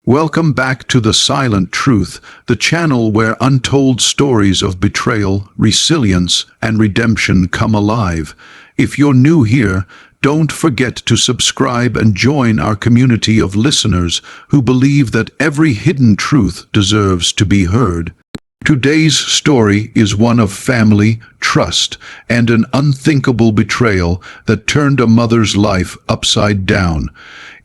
Welcome back to The Silent Truth, the channel where untold stories of betrayal, resilience, and redemption come alive. If you're new here, don't forget to subscribe and join our community of listeners who believe that every hidden truth deserves to be heard. Today's story is one of family, trust, and an unthinkable betrayal that turned a mother's life upside down.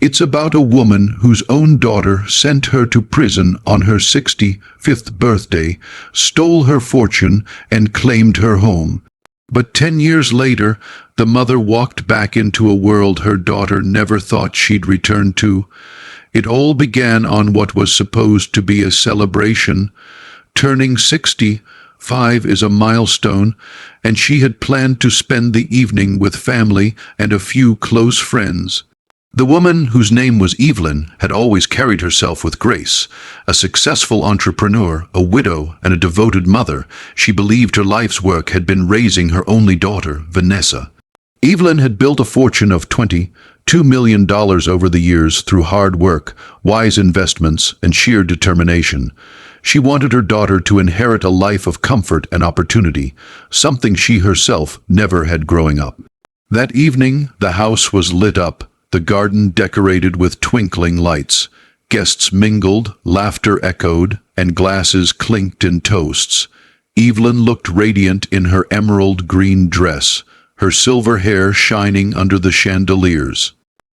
It's about a woman whose own daughter sent her to prison on her 65th birthday, stole her fortune, and claimed her home. But 10 years later, the mother walked back into a world her daughter never thought she'd return to. It all began on what was supposed to be a celebration. Turning 65 is a milestone, and she had planned to spend the evening with family and a few close friends. The woman, whose name was Evelyn, had always carried herself with grace. A successful entrepreneur, a widow, and a devoted mother, she believed her life's work had been raising her only daughter, Vanessa. Evelyn had built a fortune of $22 million over the years through hard work, wise investments, and sheer determination. She wanted her daughter to inherit a life of comfort and opportunity, something she herself never had growing up. That evening, the house was lit up, the garden decorated with twinkling lights. Guests mingled, laughter echoed, and glasses clinked in toasts. Evelyn looked radiant in her emerald green dress, her silver hair shining under the chandeliers.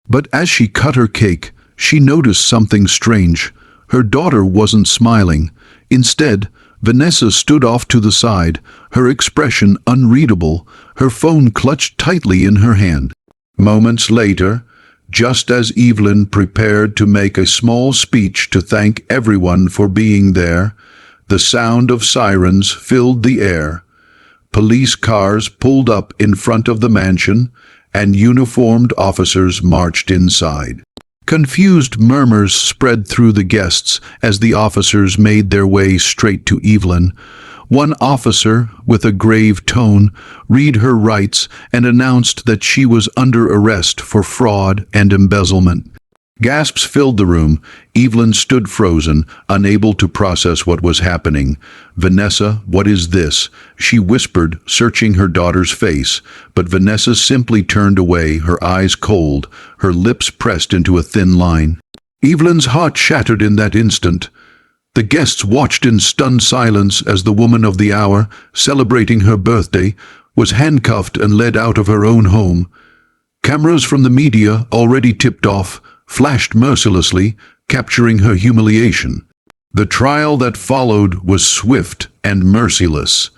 But as she cut her cake, she noticed something strange. Her daughter wasn't smiling. Instead, Vanessa stood off to the side, her expression unreadable, her phone clutched tightly in her hand. Moments later, just as Evelyn prepared to make a small speech to thank everyone for being there, the sound of sirens filled the air. Police cars pulled up in front of the mansion, and uniformed officers marched inside. Confused murmurs spread through the guests as the officers made their way straight to Evelyn. One officer, with a grave tone, read her rights and announced that she was under arrest for fraud and embezzlement. Gasps filled the room. Evelyn stood frozen, unable to process what was happening. "Vanessa, what is this?" she whispered, searching her daughter's face. But Vanessa simply turned away, her eyes cold, her lips pressed into a thin line. Evelyn's heart shattered in that instant. The guests watched in stunned silence as the woman of the hour, celebrating her birthday, was handcuffed and led out of her own home. Cameras from the media, already tipped off, flashed mercilessly, capturing her humiliation. The trial that followed was swift and merciless.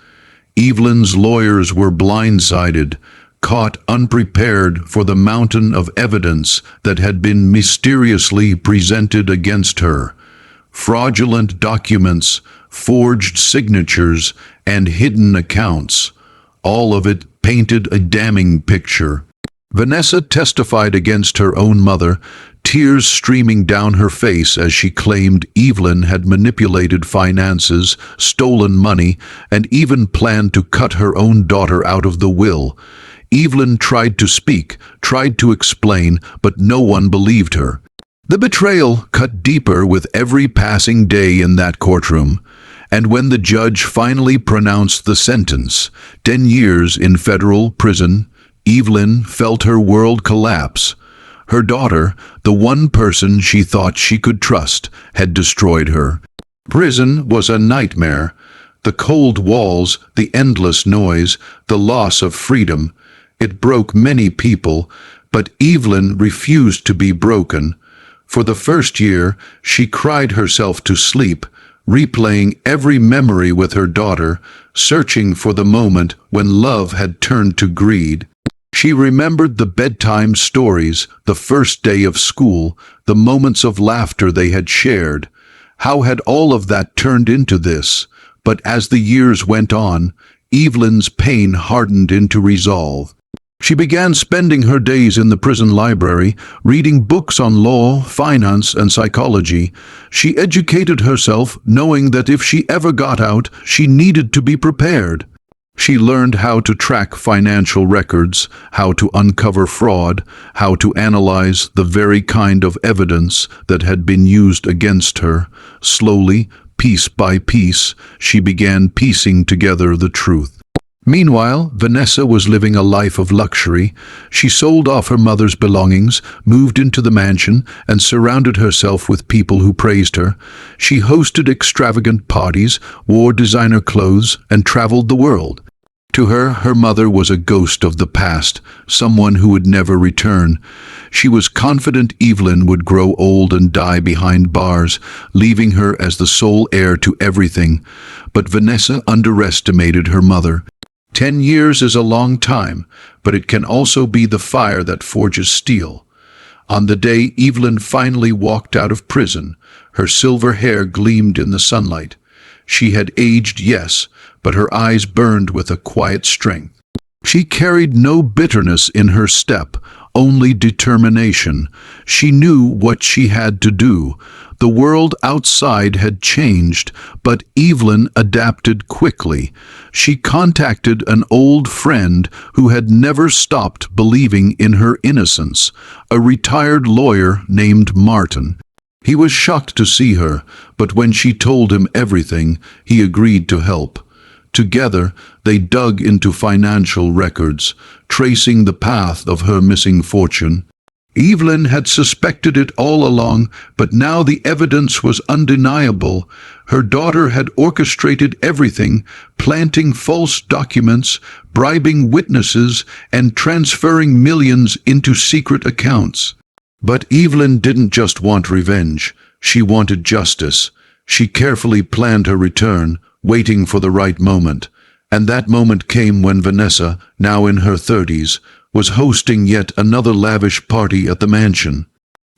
Evelyn's lawyers were blindsided, caught unprepared for the mountain of evidence that had been mysteriously presented against her. Fraudulent documents, forged signatures, and hidden accounts. All of it painted a damning picture. Vanessa testified against her own mother, tears streaming down her face as she claimed Evelyn had manipulated finances, stolen money, and even planned to cut her own daughter out of the will. Evelyn tried to speak, tried to explain, but no one believed her. The betrayal cut deeper with every passing day in that courtroom. And when the judge finally pronounced the sentence, 10 years in federal prison, Evelyn felt her world collapse. Her daughter, the one person she thought she could trust, had destroyed her. Prison was a nightmare. The cold walls, the endless noise, the loss of freedom. It broke many people, but Evelyn refused to be broken. For the first year, she cried herself to sleep, replaying every memory with her daughter, searching for the moment when love had turned to greed. She remembered the bedtime stories, the first day of school, the moments of laughter they had shared. How had all of that turned into this? But as the years went on, Evelyn's pain hardened into resolve. She began spending her days in the prison library, reading books on law, finance, and psychology. She educated herself, knowing that if she ever got out, she needed to be prepared. She learned how to track financial records, how to uncover fraud, how to analyze the very kind of evidence that had been used against her. Slowly, piece by piece, she began piecing together the truth. Meanwhile, Vanessa was living a life of luxury. She sold off her mother's belongings, moved into the mansion, and surrounded herself with people who praised her. She hosted extravagant parties, wore designer clothes, and traveled the world. To her, her mother was a ghost of the past, someone who would never return. She was confident Evelyn would grow old and die behind bars, leaving her as the sole heir to everything. But Vanessa underestimated her mother. 10 years is a long time, but it can also be the fire that forges steel. On the day Evelyn finally walked out of prison, her silver hair gleamed in the sunlight. She had aged, yes, but her eyes burned with a quiet strength. She carried no bitterness in her step, only determination. She knew what she had to do. The world outside had changed, but Evelyn adapted quickly. She contacted an old friend who had never stopped believing in her innocence, a retired lawyer named Martin. He was shocked to see her, but when she told him everything, he agreed to help. Together, they dug into financial records, tracing the path of her missing fortune. Evelyn had suspected it all along, but now the evidence was undeniable. Her daughter had orchestrated everything, planting false documents, bribing witnesses, and transferring millions into secret accounts. But Evelyn didn't just want revenge. She wanted justice. She carefully planned her return, waiting for the right moment. And that moment came when Vanessa, now in her 30s, was hosting yet another lavish party at the mansion.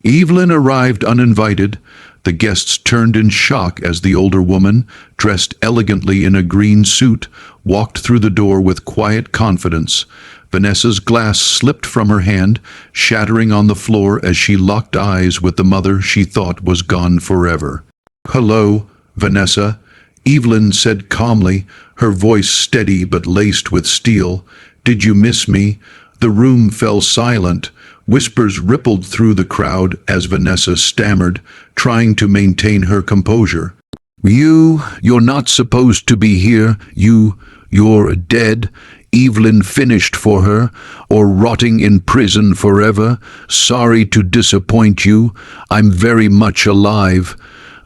Evelyn arrived uninvited. The guests turned in shock as the older woman, dressed elegantly in a green suit, walked through the door with quiet confidence. Vanessa's glass slipped from her hand, shattering on the floor as she locked eyes with the mother she thought was gone forever. "Hello, Vanessa," Evelyn said calmly, her voice steady but laced with steel. "Did you miss me?" The room fell silent. Whispers rippled through the crowd as Vanessa stammered, trying to maintain her composure. You're not supposed to be here. You're dead," Evelyn finished for her, "or rotting in prison forever. Sorry to disappoint you. I'm very much alive."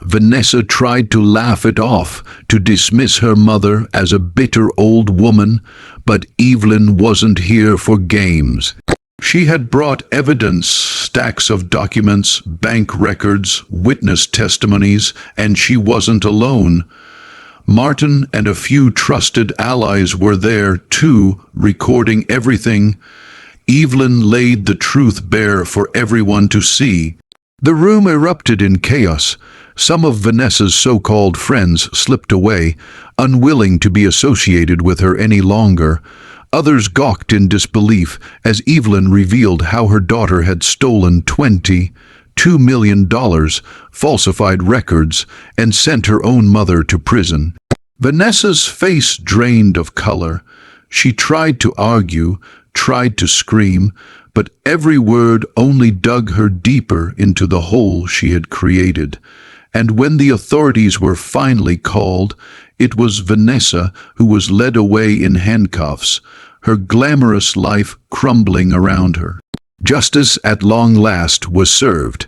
Vanessa tried to laugh it off, to dismiss her mother as a bitter old woman, but Evelyn wasn't here for games. She had brought evidence, stacks of documents, bank records, witness testimonies, and she wasn't alone. Martin and a few trusted allies were there too, recording everything. Evelyn laid the truth bare for everyone to see. The room erupted in chaos. Some of Vanessa's so-called friends slipped away, unwilling to be associated with her any longer. Others gawked in disbelief as Evelyn revealed how her daughter had stolen $22 million, falsified records, and sent her own mother to prison. Vanessa's face drained of color. She tried to argue, tried to scream, but every word only dug her deeper into the hole she had created. And when the authorities were finally called, it was Vanessa who was led away in handcuffs, her glamorous life crumbling around her. Justice at long last was served.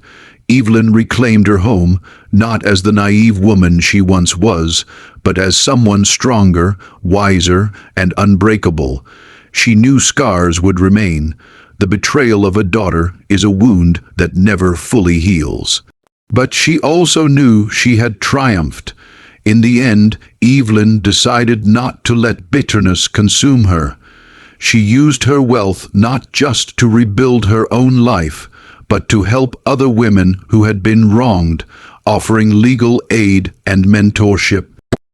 Evelyn reclaimed her home, not as the naive woman she once was, but as someone stronger, wiser, and unbreakable. She knew scars would remain. The betrayal of a daughter is a wound that never fully heals. But she also knew she had triumphed. In the end, Evelyn decided not to let bitterness consume her. She used her wealth not just to rebuild her own life, but to help other women who had been wronged, offering legal aid and mentorship.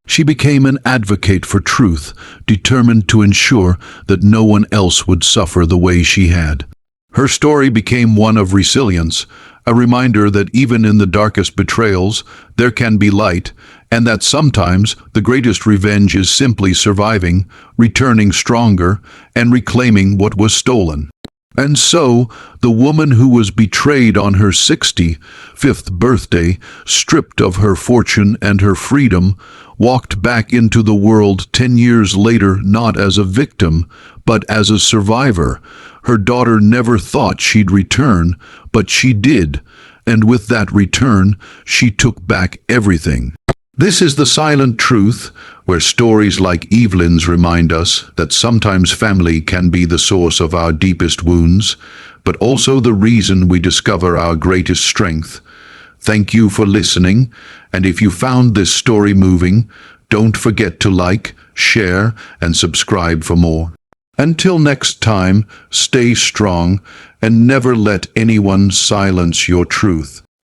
She became an advocate for truth, determined to ensure that no one else would suffer the way she had. Her story became one of resilience, a reminder that even in the darkest betrayals, there can be light, and that sometimes the greatest revenge is simply surviving, returning stronger, and reclaiming what was stolen. And so, the woman who was betrayed on her 65th birthday, stripped of her fortune and her freedom, walked back into the world 10 years later not as a victim, but as a survivor. Her daughter never thought she'd return, but she did, and with that return, she took back everything. This is the silent truth, where stories like Evelyn's remind us that sometimes family can be the source of our deepest wounds, but also the reason we discover our greatest strength. Thank you for listening, and if you found this story moving, don't forget to like, share, and subscribe for more. Until next time, stay strong and never let anyone silence your truth.